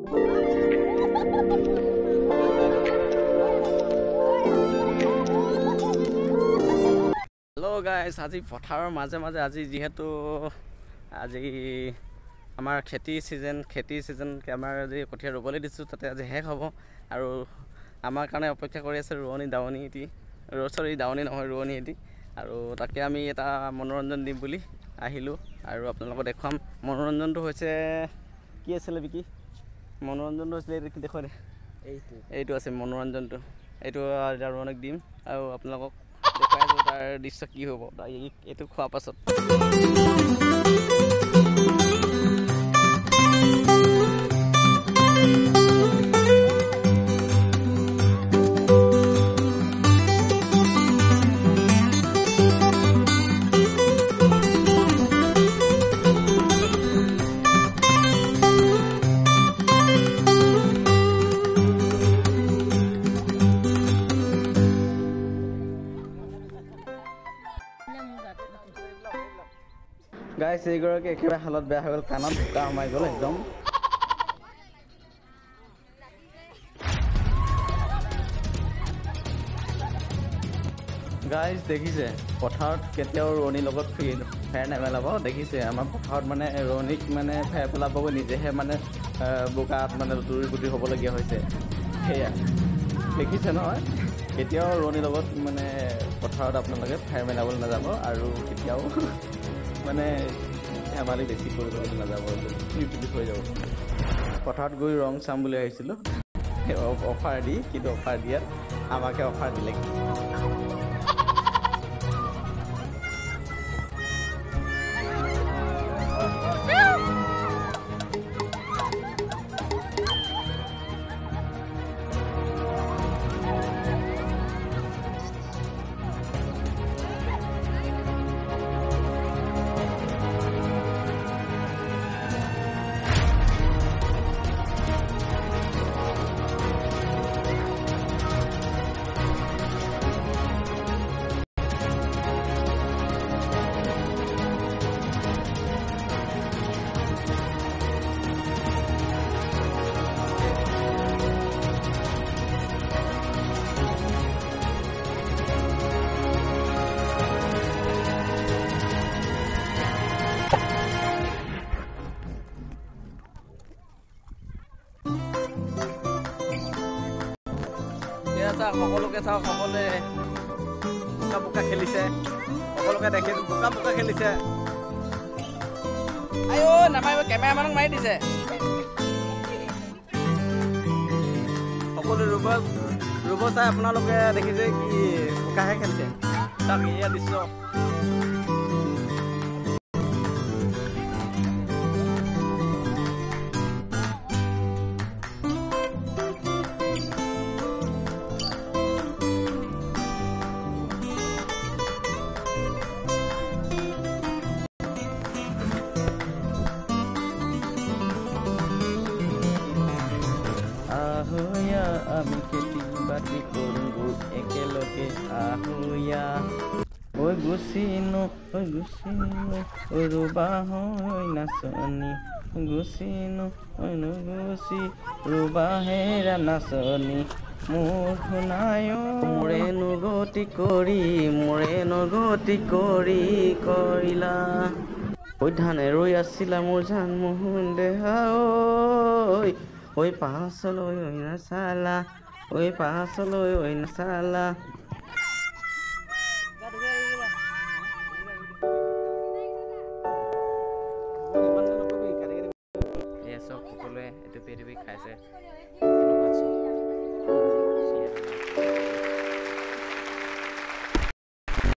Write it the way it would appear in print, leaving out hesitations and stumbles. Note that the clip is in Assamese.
Hello guys, আজি পথাৰৰ মাজে মাজে আজি যেহেতু আজি আমাৰ খেতি সিজন আমাৰ আজি কঠিয়া ৰুবলৈ দিছো তাতে আজি শেষ হ'ব আৰু আমাৰ কাৰণে অপেক্ষা কৰি আছে ৰোৱনী দাৱনী এটি দাৱনী নহয় ৰোৱনী এটি আৰু তাকে আমি এটা মনোৰঞ্জন দিম বুলি আহিলো আৰু আপোনালোকক দেখুৱাম মনোৰঞ্জনটো হৈছে কি আছিল বিকি মনোৰঞ্জনটো হৈছিল কি দেখুৱাই দে এইটো আছে মনোৰঞ্জনটো এইটো ৰোৱনীক দিম আৰু আপোনালোকক দেখাইছো তাৰ দৃশ্য কি হ'ব এইটো খোৱা পাছত গাইস এইগৰাকী একেবাৰে হালত বেয়া হৈ গ'ল কাণত বোকা সোমাই গ'ল একদম গাইস দেখিছে পথাৰত কেতিয়াও ৰোৱনীৰ লগত ফেৰ নেমেলাব দেখিছে আমাৰ পথাৰত মানে ৰোৱনীক মানে ফেৰ পেলাবগৈ নিজেহে মানে বোকাত মানে দৌৰি গুটি হ'বলগীয়া হৈছে সেয়া দেখিছে নহয় কেতিয়াও ৰোৱনীৰ লগত মানে পথাৰত আপোনালোকে ফেৰ মেলাবলৈ নাযাব আৰু কেতিয়াও মানে ধেমালি বেছি কৰিবলৈ নাযাব হৈ যাব পথাৰত গৈ ৰং চাম বুলি আহিছিলোঁ অফাৰ দি কিন্তু অফাৰ দিয়াত আমাকে অফাৰ দিলে সকলোকে চাওক সকলোৱে বোকা বোকা খেলিছে সকলোকে দেখি বোকা বোকা খেলিছে আইও নামাৰিব কেমেৰামানক মাৰি দিছে সকলো ৰুব চাই আপোনালোকে দেখিছে কি বোকাহে খেলিছে চাওক এয়া দৃশ্য আমি খেতি বাতি কৰোঁ একেলগে আহুয়া ঐ গুচিনো ৰুবা হয় নাচনি গুচিনো গুচি ৰুবা হেৰা নাচনি মোৰ শুনায় মোৰে নগতি কৰি কৰিলা ঐ ধানে ৰৈ আছিলা মোৰ জান মোহন দেহা ঐ পাছলৈ ঐ নাচালা সকলোৱে এইটো পেৰি খাইছে